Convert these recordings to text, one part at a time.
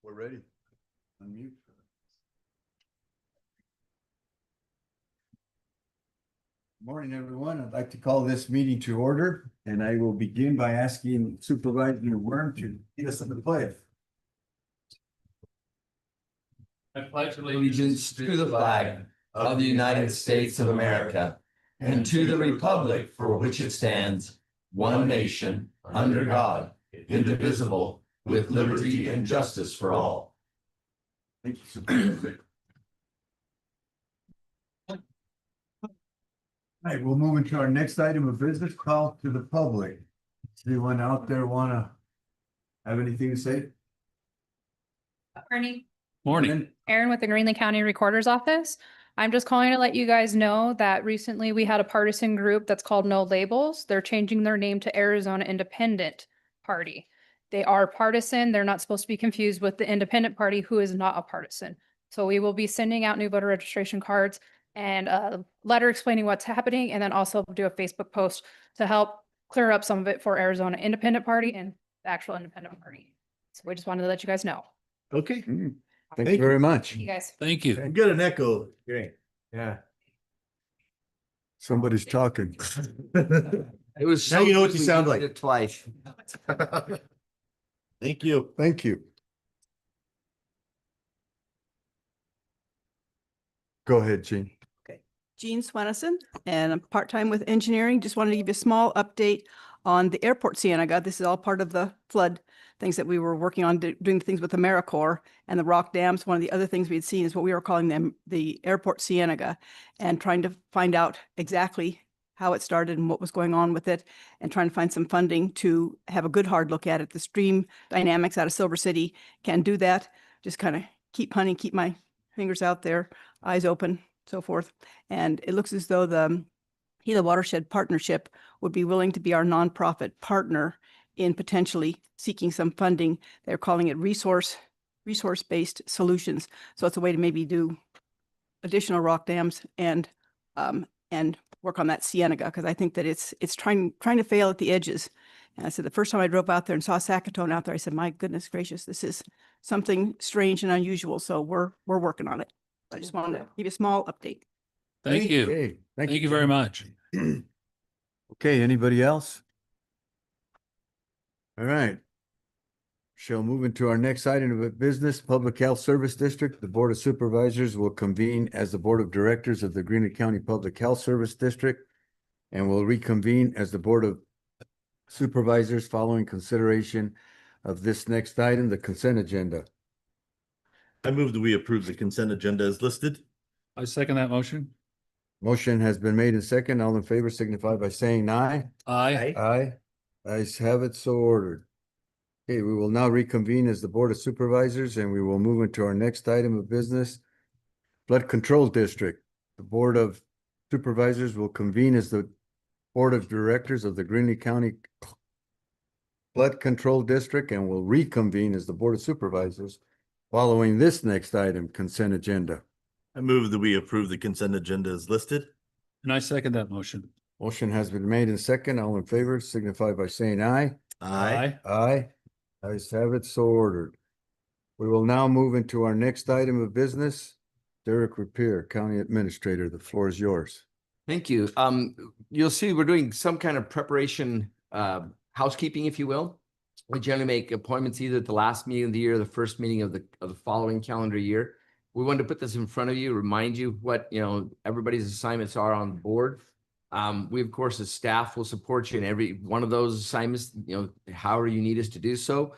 We're ready. Unmute. Morning, everyone. I'd like to call this meeting to order, and I will begin by asking Supervisor Worm to lead us in the pledge. I pledge allegiance to the flag of the United States of America and to the republic for which it stands, one nation, under God, indivisible, with liberty and justice for all. Thank you, Supervisor. All right, we'll move into our next item of business, call to the public. Does anyone out there want to have anything to say? Morning. Erin with the Greenlee County Recorder's Office. I'm just calling to let you guys know that recently we had a partisan group that's called No Labels. They're changing their name to Arizona Independent Party. They are partisan. They're not supposed to be confused with the Independent Party, who is not a partisan. So we will be sending out new voter registration cards and a letter explaining what's happening, and then also do a Facebook post to help clear up some of it for Arizona Independent Party and the actual Independent Party. So we just wanted to let you guys know. Okay. Thank you very much. You guys. Thank you. And get an echo. Great. Yeah. Somebody's talking. It was Now you know what you sound like. It twice. Thank you. Thank you. Go ahead, Gene. Jean Swanison, and I'm part-time with engineering. Just wanted to give you a small update on the airport Cienega. This is all part of the flood things that we were working on, doing things with AmeriCorps and the rock dams. One of the other things we had seen is what we were calling them the airport Cienega, and trying to find out exactly how it started and what was going on with it, and trying to find some funding to have a good hard look at it. The Stream Dynamics out of Silver City can do that. Just kind of keep hunting, keep my fingers out there, eyes open, so forth. And it looks as though the Gila Watershed Partnership would be willing to be our nonprofit partner in potentially seeking some funding. They're calling it resource-based solutions. So it's a way to maybe do additional rock dams and work on that Cienega, because I think that it's trying to fail at the edges. And I said, the first time I drove out there and saw Sackatone out there, I said, my goodness gracious, this is something strange and unusual. So we're working on it. I just wanted to give you a small update. Thank you. Okay. Thank you very much. Okay, anybody else? All right. Shall move into our next item of business, Public Health Service District. The Board of Supervisors will convene as the Board of Directors of the Greenlee County Public Health Service District and will reconvene as the Board of Supervisors following consideration of this next item, the consent agenda. I move that we approve the consent agenda as listed. I second that motion. Motion has been made and second. All in favor signify by saying aye. Aye. Aye. Ayes have it, so ordered. Okay, we will now reconvene as the Board of Supervisors, and we will move into our next item of business, Flood Control District. The Board of Supervisors will convene as the Board of Directors of the Greenlee County Flood Control District and will reconvene as the Board of Supervisors following this next item, consent agenda. I move that we approve the consent agenda as listed. And I second that motion. Motion has been made and second. All in favor signify by saying aye. Aye. Aye. Ayes have it, so ordered. We will now move into our next item of business. Derek Rapier, County Administrator, the floor is yours. Thank you. You'll see we're doing some kind of preparation, housekeeping, if you will. We generally make appointments either at the last meeting of the year, or the first meeting of the following calendar year. We wanted to put this in front of you, remind you what, everybody's assignments are on the board. We, of course, as staff will support you in every one of those assignments, however you need us to do so.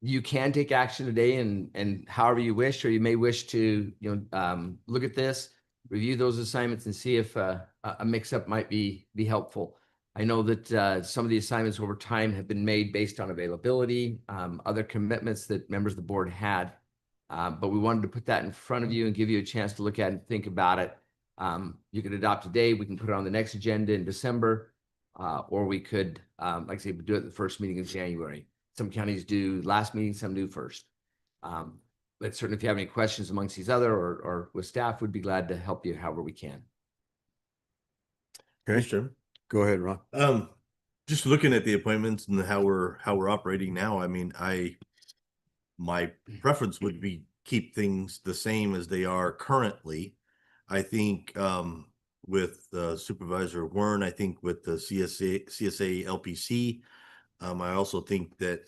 You can take action today and however you wish, or you may wish to, look at this, review those assignments and see if a mix-up might be helpful. I know that some of the assignments over time have been made based on availability, other commitments that members of the board had. But we wanted to put that in front of you and give you a chance to look at it and think about it. You could adopt today. We can put it on the next agenda in December, or we could, like I say, do it at the first meeting in January. Some counties do last meeting, some do first. But certainly if you have any questions amongst these other or with staff, we'd be glad to help you however we can. Okay, Sure. go ahead, Ron. Just looking at the appointments and how we're operating now. I mean, I my preference would be keep things the same as they are currently. I think with Supervisor Wern, I think with the CSA LPC, I also think that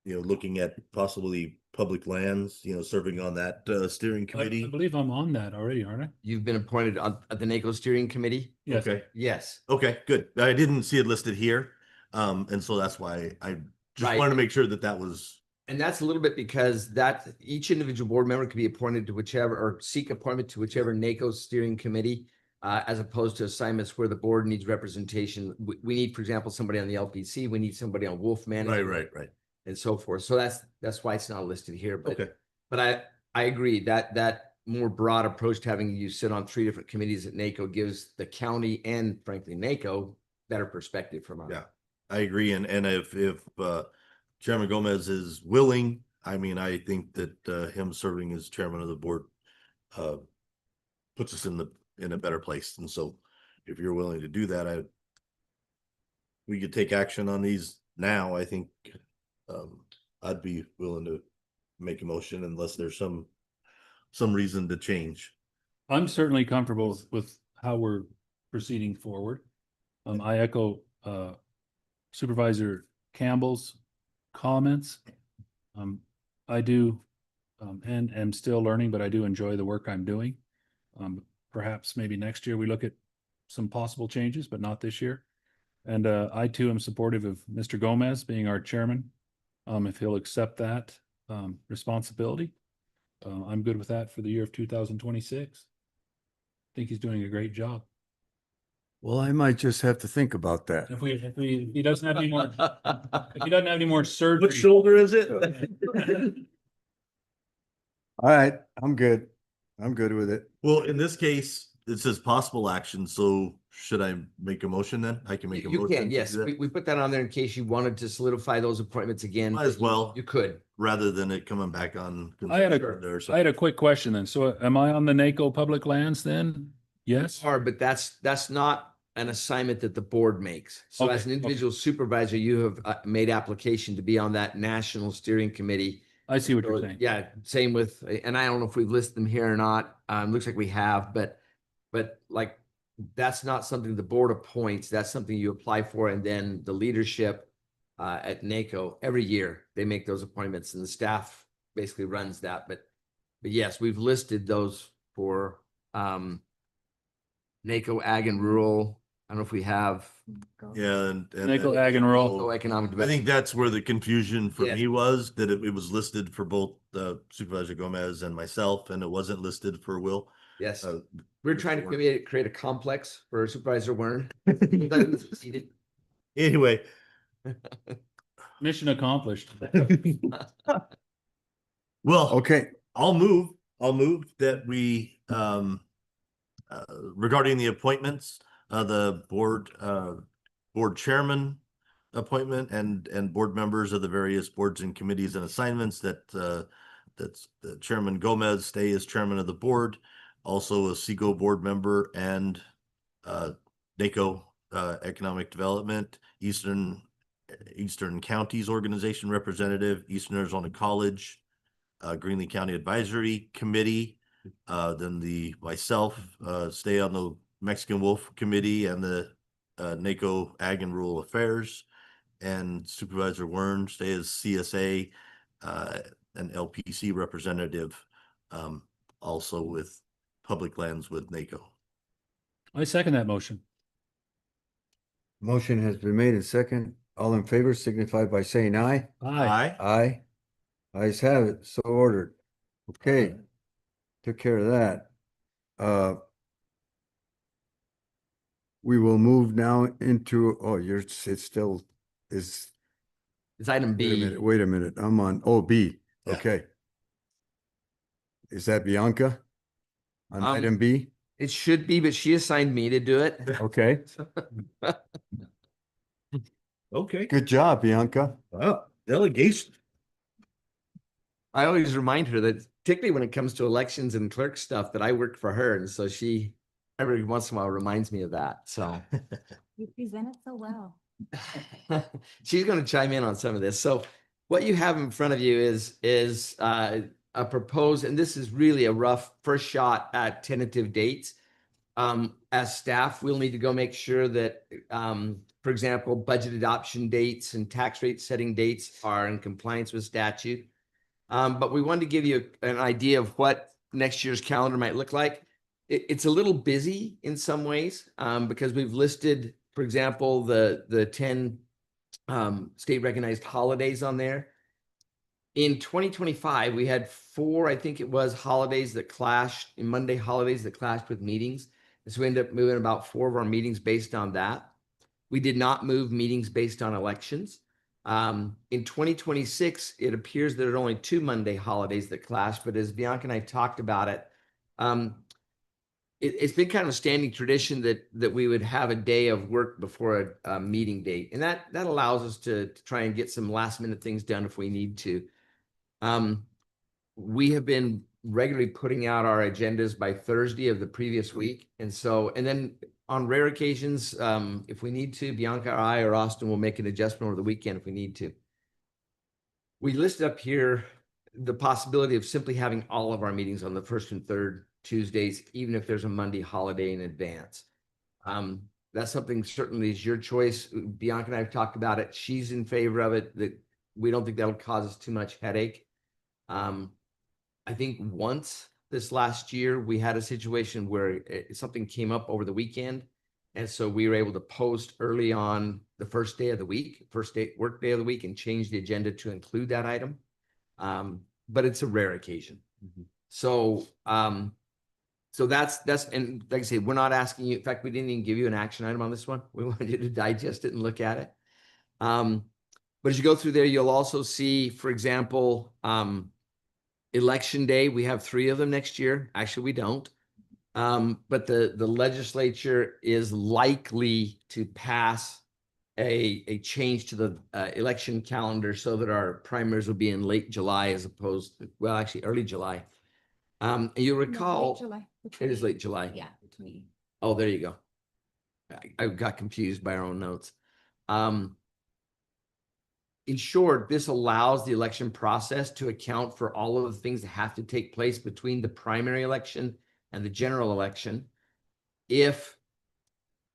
looking at possibly public lands, serving on that steering I committee. believe I'm on that already, aren't I? You've been appointed on the NACO steering committee? Yes. Okay. Yes. Okay, good. I didn't see it listed here. And so that's why I just Right. wanted to make sure that that was. And that's a little bit because that each individual board member can be appointed to whichever or seek appointment to whichever NACO steering committee, as opposed to assignments where the board needs representation. We need, for example, somebody on the LPC, we need somebody on Wolf Management. Right. And so forth. So that's why it's not listed here. But Okay. but I agree that more broad approach to having you sit on 3 different committees at NACO gives the county and frankly NACO better perspective from us. Yeah, I agree. And if Chairman Gomez is willing, I mean, I think that him serving as chairman of the board puts us in a better place. And so if you're willing to do that, we could take action on these now. I think I'd be willing to make a motion unless there's some reason to change. I'm certainly comfortable with how we're proceeding forward. I echo Supervisor Campbell's comments. I do and am still learning, but I do enjoy the work I'm doing. Perhaps maybe next year we look at some possible changes, but not this year. And I too am supportive of Mr. Gomez being our chairman. If he'll accept that responsibility, I'm good with that for the year of 2026. I think he's doing a great job. Well, I might just have to think about that. If he doesn't have any more, if he doesn't have any more surgery. Which shoulder is it? All right, I'm good. I'm good with it. Well, in this case, it says possible action. So should I make a motion then? I can make a You motion. can, to yes. do that, We put that on there in case you wanted to solidify those appointments again. Might as well. You could. rather than it coming back on. I had consent or I something. had a quick question then. So am I on the NACO public lands then? Yes? Hard, but that's not an assignment that the board makes. So as an Okay, individual supervisor, you have made application to be on that national steering committee. I see what you're So, saying. yeah, same with, and I don't know if we've listed them here or not. Looks like we have, but like, that's not something the board appoints. That's something you apply for. And then the leadership at NACO, every year, they make those appointments and the staff basically runs that. But yes, we've listed those for NACO Ag and Rural. I don't know if we have Yeah, and NACO Ag and Rural. NACO Economic I Development. think that's where the confusion for Yeah. me was, that it was listed for both Supervisor Gomez and myself, and it wasn't listed for Will. Yes, Uh, we're trying to create a complex for Supervisor Wern. Succeeded. Anyway, Mission accomplished. well, Okay, I'll move that we regarding the appointments, the board chairman appointment and board members of the various boards and committees and assignments that's Chairman Gomez stay as chairman of the board, also a SEGO board member and NACO Economic Development, Eastern Counties Organization representative, Eastern Arizona College, Greenlee County Advisory Committee, then myself stay on the Mexican Wolf Committee and the NACO Ag and Rural Affairs, and Supervisor Wern stay as CSA and LPC representative, also with public lands with NACO. I second that motion. motion has been made and second. All in favor signify by saying aye. Aye. Aye. Ayes have it, so ordered. Okay, took care of that. We will move now into, it still is, It's item B. wait a minute, I'm on, B, Yeah. okay. Is that Bianca? On Um, item B? It should be, but she assigned me to do it. Okay, Okay. good job, Bianca. Wow, delegation. I always remind her that particularly when it comes to elections and clerk stuff that I work for her. And so she every once in a while reminds me of that. So You present it so well. she's going to chime in on some of this. So What you have in front of you is a proposed, and this is really a rough first shot at tentative dates. As staff, we'll need to go make sure that, for example, budget adoption dates and tax rate setting dates are in compliance with statute. But we wanted to give you an idea of what next year's calendar might look like. It's a little busy in some ways, because we've listed, for example, the 10 state recognized holidays on there. In 2025, we had 4, I think it was, holidays that clashed, in Monday holidays that clashed with meetings. And so we ended up moving about 4 of our meetings based on that. We did not move meetings based on elections. In 2026, it appears there are only 2 Monday holidays that clash, but as Bianca and I talked about it, it's been kind of a standing tradition that we would have a day of work before a meeting date. And that allows us to try and get some last minute things done if we need to. We have been regularly putting out our agendas by Thursday of the previous week. And then on rare occasions, if we need to, Bianca or I or Austin will make an adjustment over the weekend if we need to. We listed up here the possibility of simply having all of our meetings on the first and third Tuesdays, even if there's a Monday holiday in advance. That's something certainly is your choice. Bianca and I have talked about it. She's in favor of it. That we don't think that'll cause us too much headache. I think once this last year, we had a situation where something came up over the weekend. And so we were able to post early on the first day of the week, work day of the week, and change the agenda to include that item. But it's a rare occasion. So that's, and like I say, we're not asking you, in fact, we didn't even give you an action item on this one. We wanted you to digest it and look at it. But as you go through there, you'll also see, for example, election day. We have 3 of them next year. Actually, we don't. But the legislature is likely to pass a change to the election calendar so that our primaries will be in late July as opposed to, well, actually early July. And you'll recall, it is late July. Yeah, between. Oh, there you go. I got confused by our own notes. In short, this allows the election process to account for all of the things that have to take place between the primary election and the general election. If,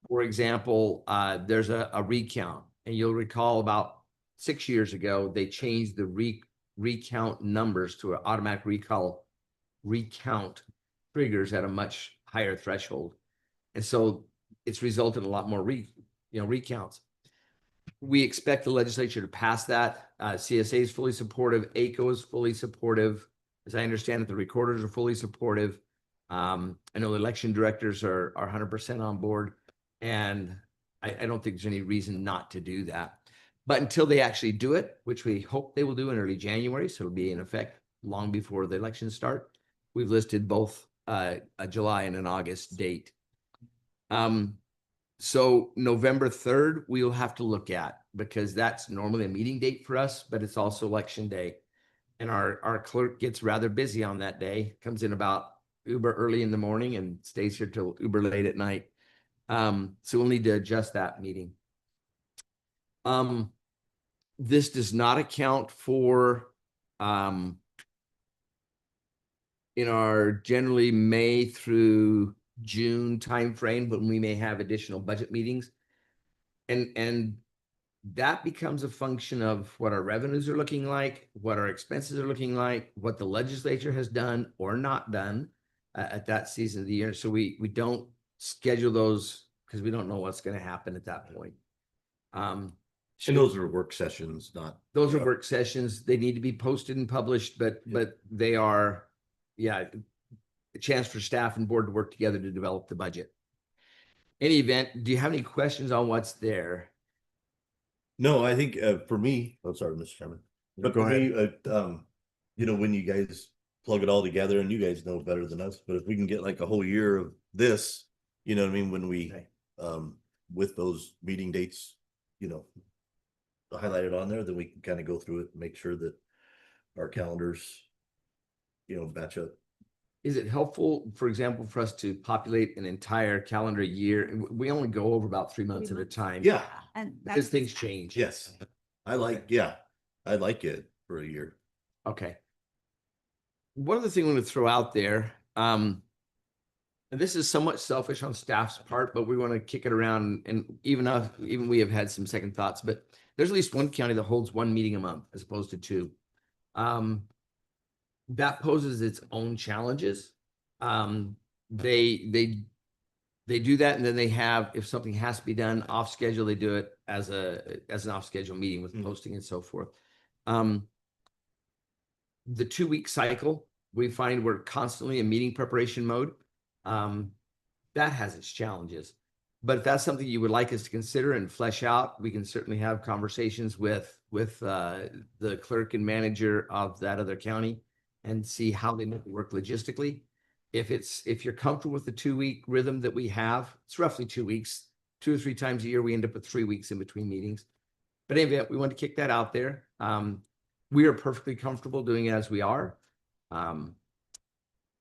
for example, there's a recount, and you'll recall about 6 years ago, they changed the recount numbers to an automatic recount triggers at a much higher threshold. And so it's resulted in a lot more recounts. We expect the legislature to pass that. CSA is fully supportive. ACO is fully supportive. As I understand it, the recorders are fully supportive. I know the election directors are 100% on board, and I don't think there's any reason not to do that. But until they actually do it, which we hope they will do in early January, so it'll be in effect long before the elections start, we've listed both a July and an August date. So November 3rd, we will have to look at, because that's normally a meeting date for us, but it's also election day. And our clerk gets rather busy on that day, comes in about uber early in the morning and stays here till uber late at night. So we'll need to adjust that meeting. This does not account for in our generally May through June timeframe, when we may have additional budget meetings. And that becomes a function of what our revenues are looking like, what our expenses are looking like, what the legislature has done or not done at that season of the year. So we don't schedule those because we don't know what's going to happen at that point. And those are work sessions, not. Those are work sessions. They need to be posted and published, but they are, a chance for staff and board to work together to develop the budget. Any event, do you have any questions on what's there? No, I think for me, oh, sorry, Mr. Chairman. But Go for ahead. me, when you guys plug it all together, and you guys know better than us, but if we can get like a whole year of this, you know what I mean, when we, with those meeting dates, highlighted on there, then we can kind of go through it and make sure that our calendars, match up. Is it helpful, for example, for us to populate an entire calendar year? We only go over about 3 months at a time. Yeah. And Because things change. Yes. I I like it for a year. Okay. One other thing I'm going to throw out there, and this is somewhat selfish on staff's part, but we want to kick it around, and even we have had some second thoughts, but there's at least one county that holds one meeting a month as opposed to two. That poses its own challenges. They do that, and then they have, if something has to be done off schedule, they do it as an off schedule meeting with posting and so forth. The 2-week cycle, we find we're constantly in meeting preparation mode. That has its challenges. But if that's something you would like us to consider and flesh out, we can certainly have conversations with the clerk and manager of that other county and see how they make it work logistically. If you're comfortable with the 2-week rhythm that we have, it's roughly 2 weeks, 2 or 3 times a year. We end up with 3 weeks in between meetings. But anyway, we want to kick that out there. We are perfectly comfortable doing it as we are.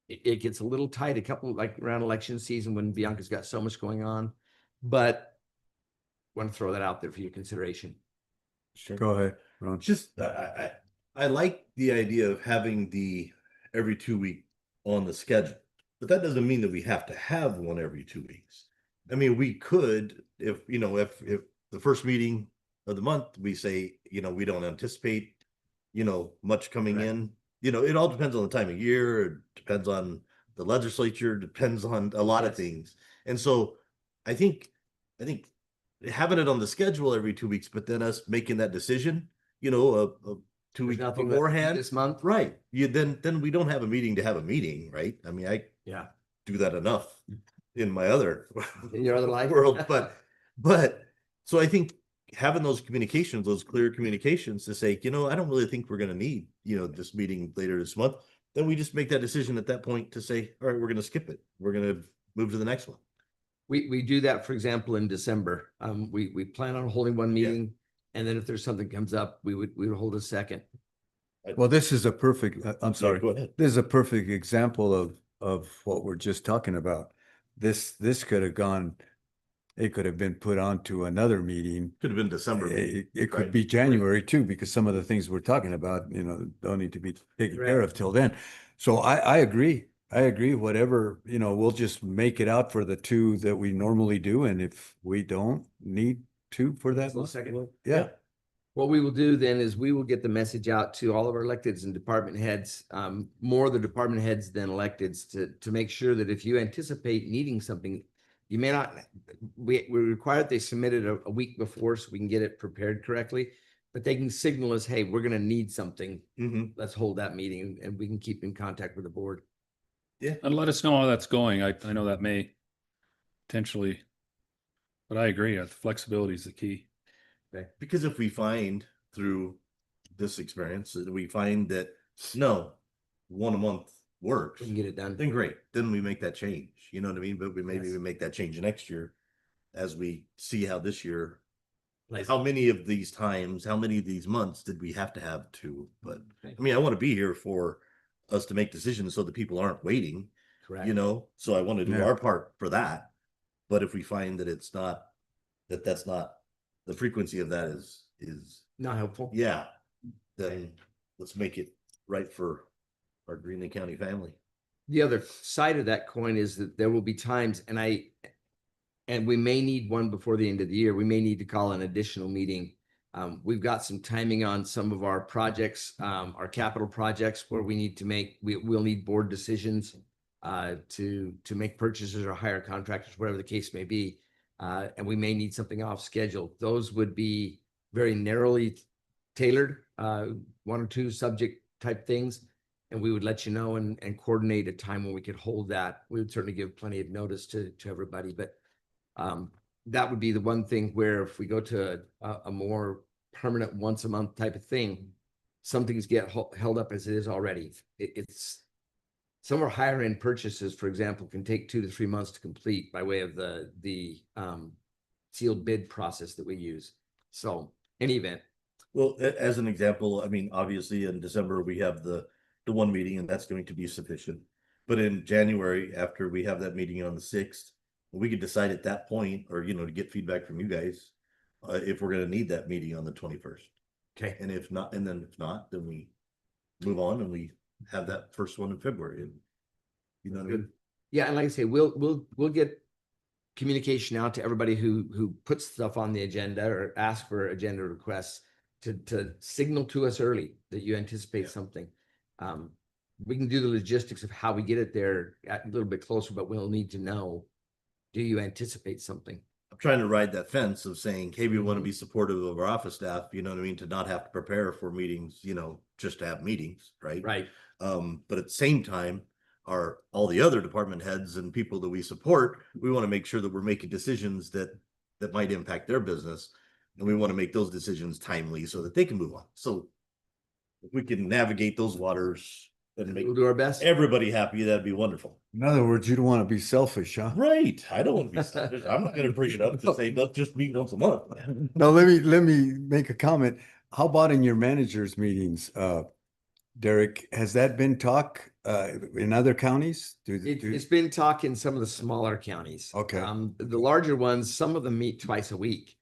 It gets a little tight, a couple like around election season when Bianca's got so much going on, but want to throw that out there for your consideration. Sure. Go ahead, Ron. Just I like the idea of having the every 2 week on the schedule, but that doesn't mean that we have to have one every 2 weeks. I mean, we could, if the first meeting of the month we say, we don't anticipate, much coming in. It all depends on the time of year. It depends on the legislature. Depends on a lot of things. And so, I think having it on the schedule every 2 weeks, but then us making that decision, a 2 weeks beforehand this month, right? Then we don't have a meeting to have a meeting, right? I mean, I do that enough in my other in your other life world, but so I think having those communications, those clear communications to say, I don't really think we're going to need, this meeting later this month. Then we just make that decision at that point to say, all right, we're going to skip it. We're going to move to the next one. We do that, for example, in December. We plan on holding one meeting, and then if there's something comes up, we would hold a second. Well, this is a perfect, I'm sorry. Go ahead. This is a perfect example of what we're just talking about. This could have gone, it could have been put onto another meeting. Could have been December. It could be January too, because some of the things we're talking about, don't need to be taken care of till then. So I agree. Whatever, we'll just make it out for the 2 that we normally do. And if we don't need 2 for that So month, second. yeah. What we will do then is we will get the message out to all of our electeds and department heads, more the department heads than electeds, to make sure that if you anticipate needing something, you may not, we require that they submit it a week before so we can get it prepared correctly, but they can signal us, hey, we're going to need something. Let's hold that meeting, and we can keep in contact with the board. Yeah. And let us know how that's going. I know that may potentially, but I agree. Flexibility is the key. Okay. Because if we find through this experience that we find that no, 1 a month works, We can get it done. then great. Then we make that change. You know what I mean? But we maybe we make that change next year as we see how this year, like how many of these times, how many of these months did we have to have 2? But I mean, I want to be here for us to make decisions so that people aren't waiting, Correct. so I want to do Yeah. our part for that. But if we find that it's not, that's not, the frequency of that is Not helpful. yeah, then let's make it right for our Greenlee County family. The other side of that coin is that there will be times, and we may need one before the end of the year. We may need to call an additional meeting. We've got some timing on some of our projects, our capital projects, where we'll need board decisions to make purchases or hire contractors, whatever the case may be. And we may need something off schedule. Those would be very narrowly tailored, 1 or 2 subject type things. And we would let you know and coordinate a time when we could hold that. We would certainly give plenty of notice to everybody, but that would be the one thing where if we go to a more permanent once a month type of thing, some things get held up as it is already. It's some of our higher end purchases, for example, can take 2 to 3 months to complete by way of the sealed bid process that we use. So any event. Well, as an example, I mean, obviously in December, we have the 1 meeting and that's going to be sufficient. But in January, after we have that meeting on the 6th, we could decide at that point, or, to get feedback from you guys, if we're going to need that meeting on the 21st. Okay. And if not, then we move on and we have that first one in February. And you know what I mean? Good. Yeah, and like I say, we'll get communication out to everybody who puts stuff on the agenda or ask for agenda requests to signal to us early that you anticipate Yeah. something. We can do the logistics of how we get it there a little bit closer, but we'll need to know, do you anticipate something? I'm trying to ride that fence of saying, hey, we want to be supportive of our office staff, you know what I mean, to not have to prepare for meetings, just to have meetings, right? Right. But at the same time, all the other department heads and people that we support, we want to make sure that we're making decisions that might impact their business. And we want to make those decisions timely so that they can move on. So if we can navigate those waters and make We'll do our best. everybody happy, that'd be wonderful. In other words, you don't want to be selfish, huh? Right. I don't want to be selfish. I'm not going to bring it up to say, let's just meet once a month. Now, let me make a comment. How about in your managers' meetings, Derek? Has that been talk in other counties? It's been talk in some of the smaller counties. Okay. The larger ones, some of them meet twice a week.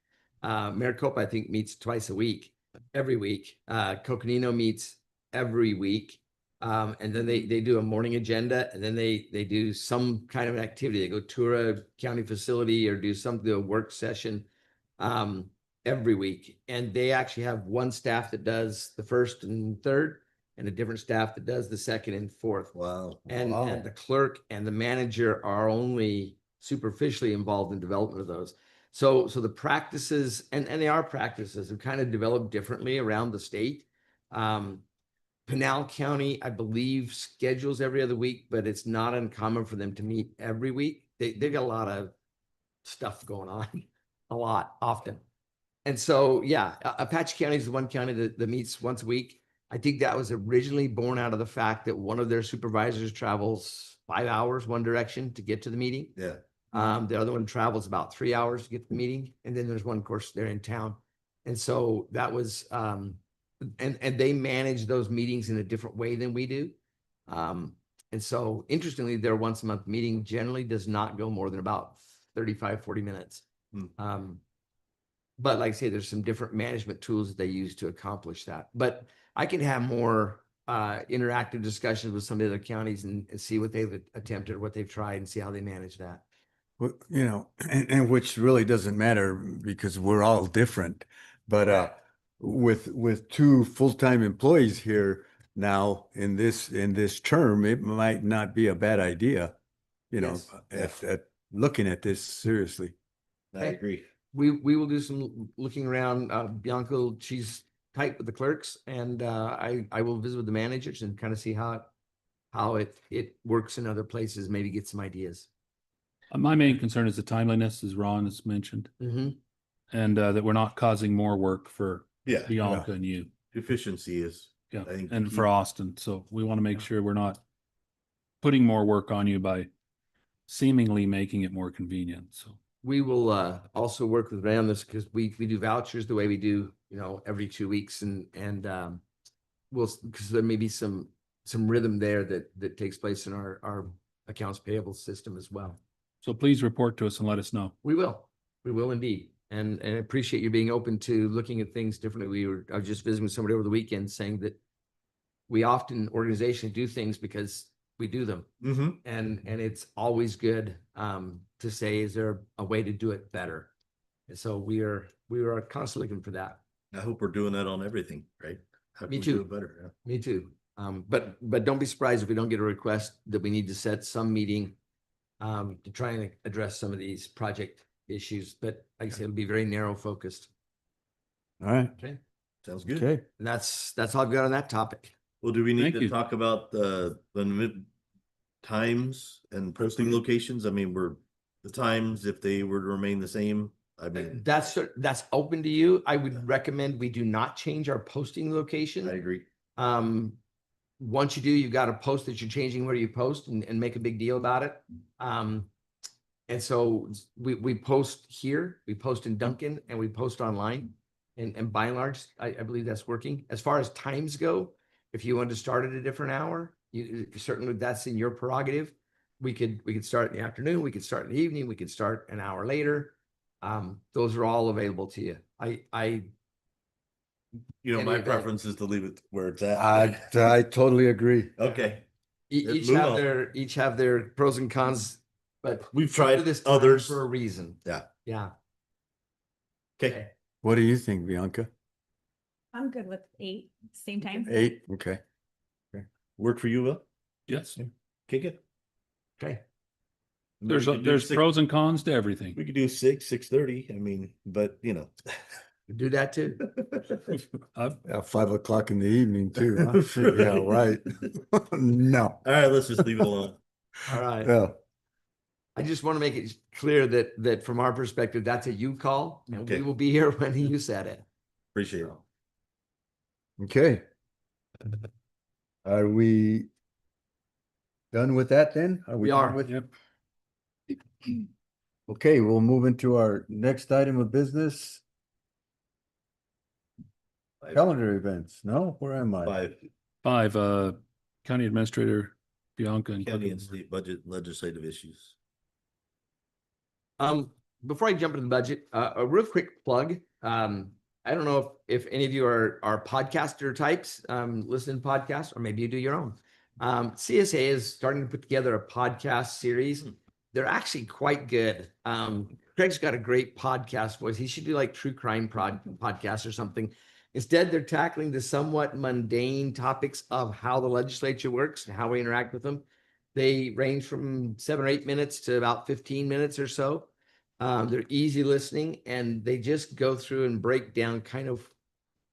Maricopa, I think, meets twice a week, every week. Coconino meets every week. And then they do a morning agenda, and then they do some kind of activity. They go tour a county facility or do something, a work session every week. And they actually have one staff that does the first and third, and a different staff that does the second and fourth. Wow. And Wow. the clerk and the manager are only superficially involved in development of those. So the practices, and they are practices, have kind of developed differently around the state. Pinal County, I believe, schedules every other week, but it's not uncommon for them to meet every week. They've got a lot of stuff going on, a lot, often. And so, yeah, Apache County is the one county that meets once a week. I think that was originally born out of the fact that one of their supervisors travels 5 hours one direction to get to the meeting. Yeah. The other one travels about 3 hours to get to the meeting. And then there's one, of course, they're in town. And so that was, and they manage those meetings in a different way than we do. And so interestingly, their once a month meeting generally does not go more than about 35, 40 minutes. But like I say, there's some different management tools that they use to accomplish that. But I can have more interactive discussions with some of the other counties and see what they've attempted or what they've tried and see how they manage that. Well, and which really doesn't matter because we're all different. But with two full-time employees here now in this term, it might not be a bad idea, Yes. at looking at this seriously. I agree. We will do some looking around. Bianca, she's tight with the clerks, and I will visit with the managers and kind of see how it works in other places, maybe get some ideas. My main concern is the timeliness, as Ron has mentioned, and that we're not causing more work for Yeah. Bianca and you. Efficiency is, Yeah, I think, and key. for Austin. So we want to make sure we're not putting more work on you by seemingly making it more convenient. So We will also work with Ray on this because we do vouchers the way we do, every 2 weeks, and we'll, because there may be some rhythm there that takes place in our accounts payable system as well. so please report to us and let us know. We will indeed. And I appreciate you being open to looking at things differently. I was just visiting with somebody over the weekend saying that we often organizationally do things because we do them. And it's always good to say, is there a way to do it better? And so we are constantly looking for that. I hope we're doing that on everything, right? How Me can we do too. it better? Me too. But don't be surprised if we don't get a request that we need to set some meeting to try and address some of these project issues. But like I said, it'll be very narrow focused. All right. Okay. Sounds good. Okay. And that's all I've got on that topic. Well, do we need Thank to you. talk about the times and posting locations? I mean, the times, if they were to remain the same, I mean, That's open to you. I would recommend we do not change our posting location. I agree. Once you do, you've got to post that you're changing where you post and make a big deal about it. And so we post here, we post in Duncan, and we post online. And by and large, I believe that's working. As far as times go, if you want to start at a different hour, you certainly, that's in your prerogative. We could start in the afternoon, we could start in the evening, we could start an hour later. Those are all available to you. You know, Any my event. preference is to leave it where it's at. I totally agree. Okay, Let's Each move have on. each have their pros and cons, but we've do tried this time others. for a reason. Yeah. Yeah. Okay, What do you think, Bianca? I'm good with 8, same time. 8, okay. work for you, Will? Yes. Okay, good. Okay. We could do There's six- pros and cons to everything. We could do 6:30. I mean, but you know. Do that too. At 5 o'clock in the evening too. Huh? Yeah, right. No. All right, let's just leave it alone. All right. Yeah. I just want to make it clear that from our perspective, that's a you call, and Okay. we will be here when you said it. Appreciate it. Okay. Are we done with that then? We done are. with- Yep. Okay, we'll move into our next item of business. Calendar events. No, where am I? 5 5, County Administrator Bianca and county and state budget legislative issues. Before I jump into the budget, a real quick plug. I don't know if any of you are podcaster types, listen to podcasts, or maybe you do your own. CSA is starting to put together a podcast series. They're actually quite good. Craig's got a great podcast voice. He should do like true crime podcast or something. Instead, they're tackling the somewhat mundane topics of how the legislature works and how we interact with them. They range from 7 or 8 minutes to about 15 minutes or so. They're easy listening, and they just go through and break down kind of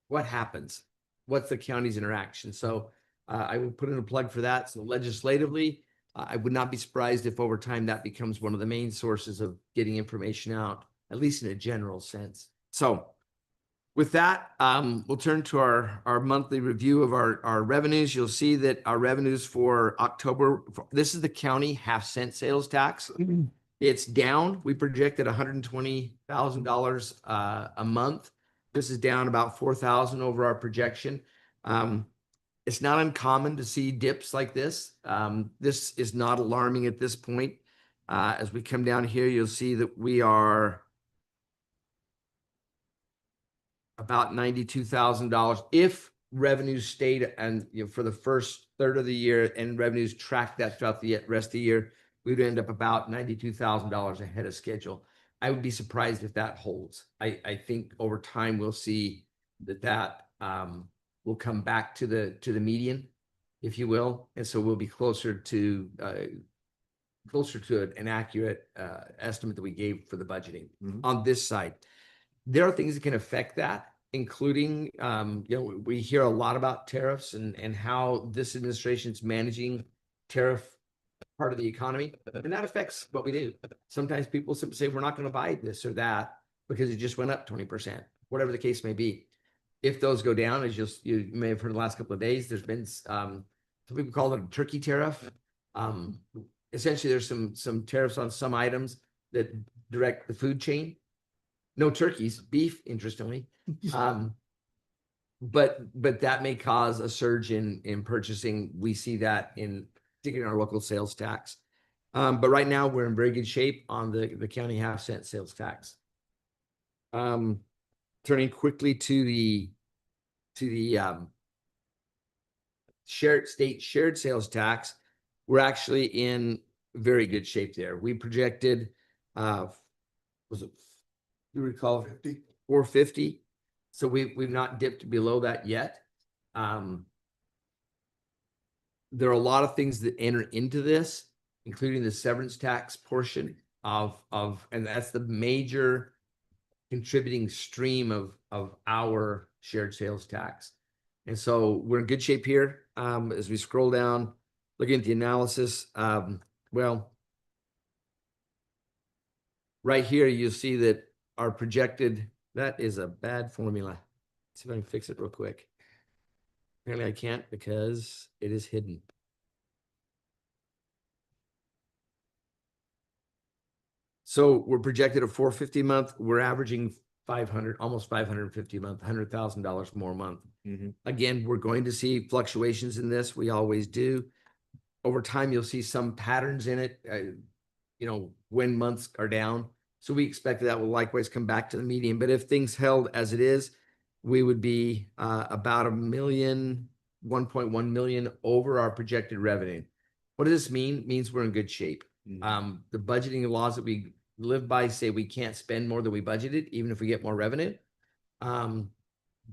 what happens, what's the county's interaction. So I would put in a plug for that. So legislatively, I would not be surprised if over time that becomes one of the main sources of getting information out, at least in a general sense. So with that, we'll turn to our monthly review of our revenues. You'll see that our revenues for October, this is the county half-cent sales tax. It's down. We projected $120,000 a month. This is down about 4,000 over our projection. It's not uncommon to see dips like this. This is not alarming at this point. As we come down here, you'll see that we are about $92,000 if revenues stayed and for the first third of the year and revenues tracked that throughout the rest of the year, we would end up about $92,000 ahead of schedule. I would be surprised if that holds. I think over time we'll see that will come back to the median, if you will, and so we'll be closer to an accurate estimate that we gave for the budgeting on this side. There are things that can affect that, including, we hear a lot about tariffs and how this administration is managing tariff part of the economy, and that affects what we do. Sometimes people simply say, we're not going to buy this or that because it just went up 20%, whatever the case may be. If those go down, as you may have heard in the last couple of days, there's been some people call it a turkey tariff. Essentially, there's some tariffs on some items that direct the food chain. No turkeys, beef, interestingly. But that may cause a surge in purchasing. We see that particularly in our local sales tax. But right now we're in very good shape on the county half-cent sales tax. Turning quickly to the state shared sales tax, we're actually in very good shape there. We projected, was it, you recall, 450? So we've not dipped below that yet. There are a lot of things that enter into this, including the severance tax portion of and that's the major contributing stream of our shared sales tax. And so we're in good shape here. As we scroll down, looking at the analysis, right here, you'll see that our projected, that is a bad formula. Let's see if I can fix it real quick. Apparently I can't because it is hidden. So we're projected a $450 a month. We're averaging 500, almost 550 a month, $100,000 more a month. Again, we're going to see fluctuations in this. We always do. Over time, you'll see some patterns in it, when months are down. So we expect that will likewise come back to the median. But if things held as it is, we would be about 1.1 million over our projected revenue. What does this mean? It means we're in good shape. The budgeting laws that we live by say we can't spend more than we budgeted, even if we get more revenue.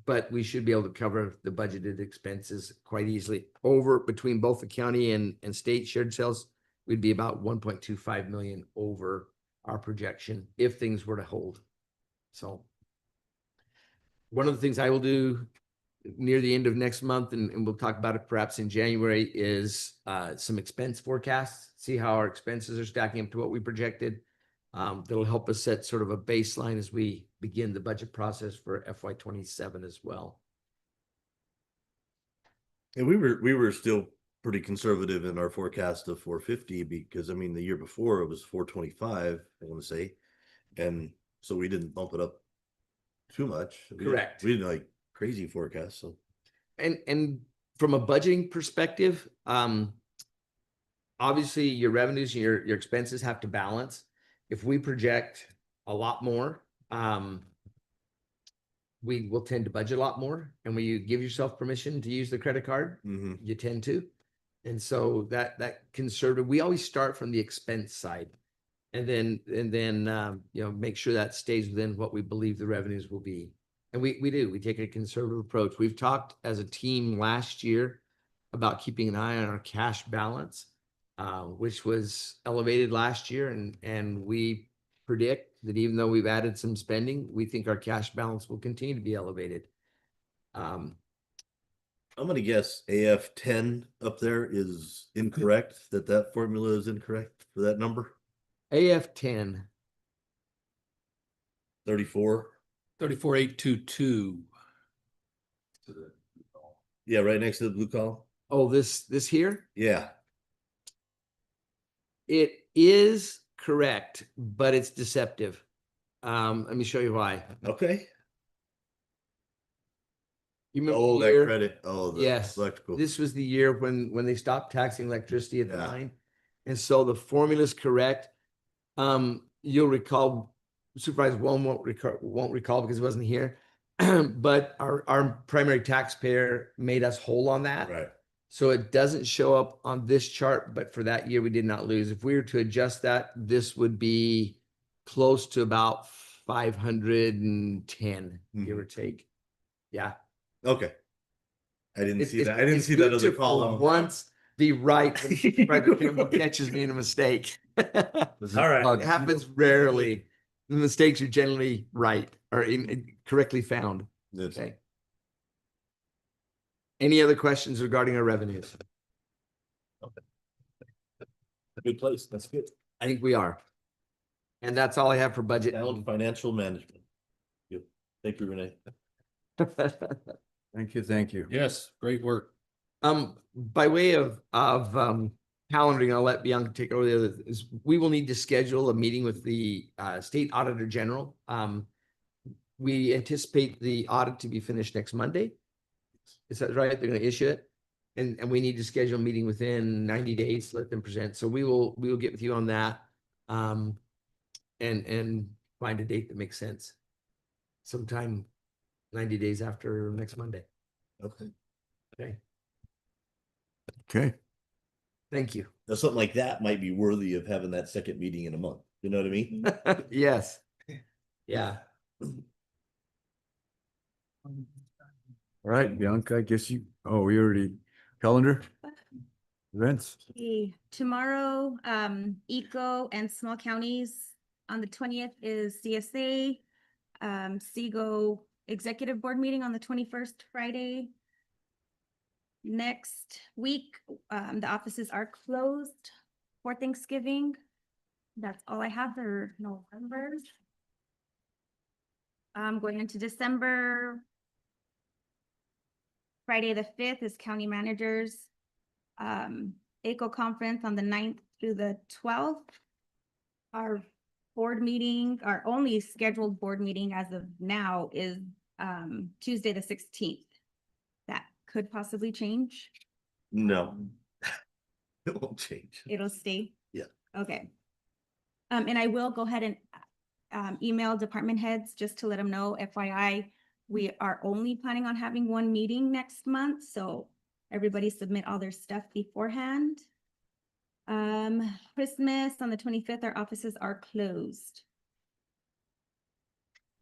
But we should be able to cover the budgeted expenses quite easily. Over between both the county and state shared sales, we'd be about 1.25 million over our projection if things were to hold. So one of the things I will do near the end of next month, and we'll talk about it perhaps in January, is some expense forecasts, see how our expenses are stacking up to what we projected. That'll help us set sort of a baseline as we begin the budget process for FY27 as well. And we were still pretty conservative in our forecast of 450 because I mean the year before it was 425, I want to say, and so we didn't bump it up too much. Correct. We didn't like crazy forecast. So and from a budgeting perspective, obviously your revenues and your expenses have to balance. If we project a lot more, we will tend to budget a lot more. And when you give yourself permission to use the credit card, you tend to. And so that conservative, we always start from the expense side and then you know, make sure that stays within what we believe the revenues will be. And we take a conservative approach. We've talked as a team last year about keeping an eye on our cash balance, which was elevated last year. And we predict that even though we've added some spending, we think our cash balance will continue to be elevated. I'm going to guess AF10 up there is incorrect, that formula is incorrect for that number. AF10. 34. 34822. Yeah, right next to the blue column. Oh, this here? Yeah. It is correct, but it's deceptive. Let me show you why. Okay. You remember Oh, the that year? credit. Oh, the Yes. electrical. This was the year when they stopped taxing electricity at the Yeah. line. And so the formula is correct. You'll recall, Supervisor won't recall because it wasn't here. But our primary taxpayer made us whole on that. Right. So it doesn't show up on this chart, but for that year, we did not lose. If we were to adjust that, this would be close to about 510, give or take. Yeah. Okay. I didn't see that. I It's didn't see good that other to, for column. once be right when Supervisor Campbell catches me in a mistake. All right. It happens rarely. The mistakes are generally right or correctly found. That's- Okay. Any other questions regarding our revenues? Good place. That's good. I think we are. And that's all I have for budget. Sound financial management. Yep. Thank you, Renee. Thank you, thank you. Yes, great work. By way of calendaring, I'll let Bianca take over the other, is we will need to schedule a meeting with the State Auditor General. We anticipate the audit to be finished next Monday. Is that right? They're going to issue it. And we need to schedule a meeting within 90 days to let them present. So we will get with you on that. And find a date that makes sense. Sometime 90 days after next Monday. Okay. Okay. Okay. Thank you. Now, something like that might be worthy of having that second meeting in a month. You know what I mean? Yes. Yeah. All right, Bianca, I guess we already, calendar? Events? Okay, tomorrow, ECO and small counties on the 20th is CSA. SEGO executive board meeting on the 21st, Friday. Next week, the offices are closed for Thanksgiving. That's all I have for November. Going into December. Friday the 5th is county managers. ACO conference on the 9th through the 12th. Our board meeting, our only scheduled board meeting as of now is Tuesday the 16th. That could possibly change. No. It won't change. It'll stay? Yeah. Okay. And I will go ahead and email department heads just to let them know, FYI, We are only planning on having one meeting next month, so everybody submit all their stuff beforehand. Christmas on the 25th, our offices are closed.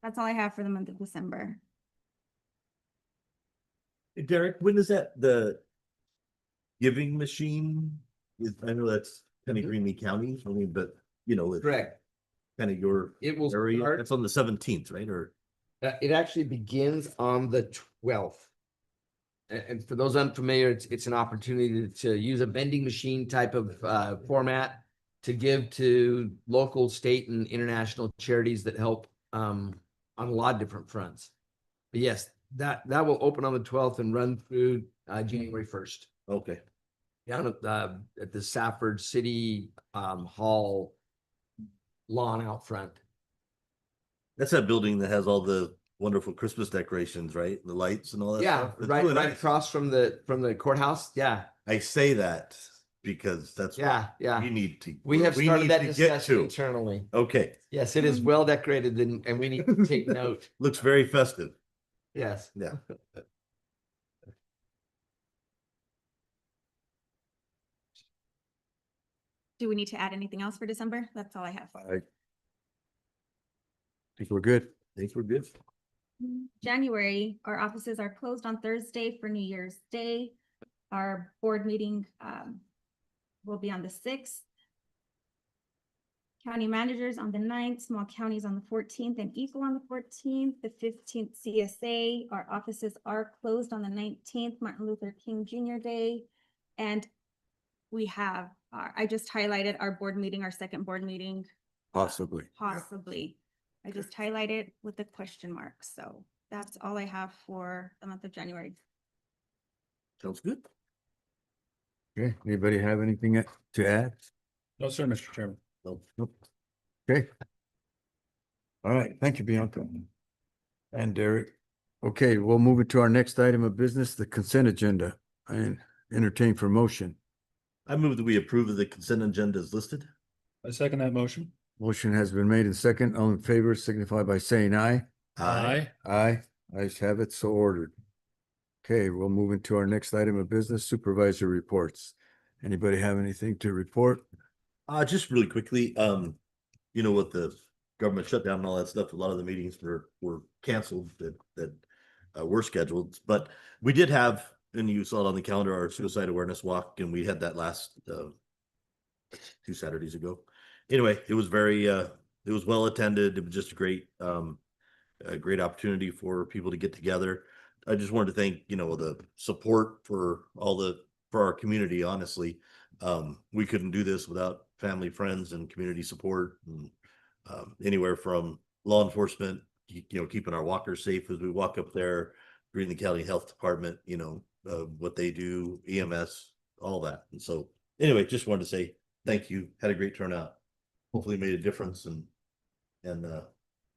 That's all I have for the month of December. Derek, when is that the giving machine? I know that's kind of Greenlee County, I mean, but you know, it's Correct. kind of your It will area. start, It's on the 17th, right? Or it actually begins on the 12th. And for those unfamiliar, it's an opportunity to use a vending machine type of format to give to local, state, and international charities that help on a lot of different fronts. But yes, that will open on the 12th and run through January 1st. okay. Down at the Safford City Hall lawn out front. That's that building that has all the wonderful Christmas decorations, right? The lights and all that Yeah, stuff. It's right, really right nice. across from the courthouse. Yeah, I say that because that's what yeah. we need to. We have started need that to get discussion to. internally. Okay, Yes, it is well decorated and we need to take note. looks very festive. Yes. Yeah. Do we need to add anything else for December? That's all I have. I think we're good. Think we're good. January, our offices are closed on Thursday for New Year's Day. Our board meeting will be on the 6th. County managers on the 9th, small counties on the 14th, and equal on the 14th. The 15th CSA, our offices are closed on the 19th, Martin Luther King Jr. Day. And we have, I just highlighted our board meeting, our second board meeting. Possibly. Possibly. I just highlighted with the question mark. So that's all I have for the month of January. Sounds good. Okay, anybody have anything to add? No, sir, Mr. Chairman. No. Nope. Okay. All right, thank you, Bianca. And Derek. Okay, we'll move it to our next item of business, the consent agenda, and entertain for motion. I move that we approve of the consent agenda as listed. I second that motion. Motion has been made in second. All in favor signify by saying aye. Aye. Aye. Ayes have it, so ordered. Okay, we'll move into our next item of business, supervisor reports. Anybody have anything to report? Just really quickly, you know, with the government shutdown and all that stuff, a lot of the meetings were canceled that were scheduled, but we did have, and you saw it on the calendar, our suicide awareness walk, and we had that last 2 Saturdays ago. Anyway, it was very it was well attended. It was just a great opportunity for people to get together. I just wanted to thank, you know, the support for our community. Honestly, we couldn't do this without family, friends, and community support, and anywhere from law enforcement, you know, keeping our walkers safe as we walk up there, Greenlee County Health Department, you know, what they do, EMS, all that. And so anyway, just wanted to say thank you. Had a great turnout. Hopefully made a difference, and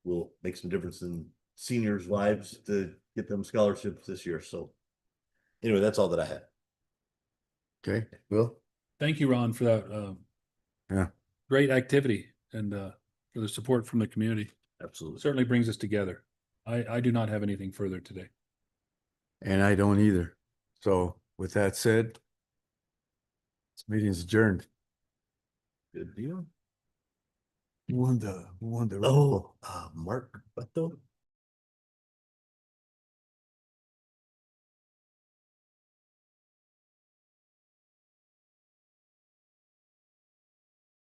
will make some difference in seniors' lives to get them scholarships this year. So anyway, that's all that I had. Okay, Will? Thank you, Ron, for that. Yeah. Great activity and for the support from the community. Absolutely. Certainly brings us together. I do not have anything further today. And I don't either. So with that said, this meeting's adjourned. Good deal. Who won the Oh, Mark Butto.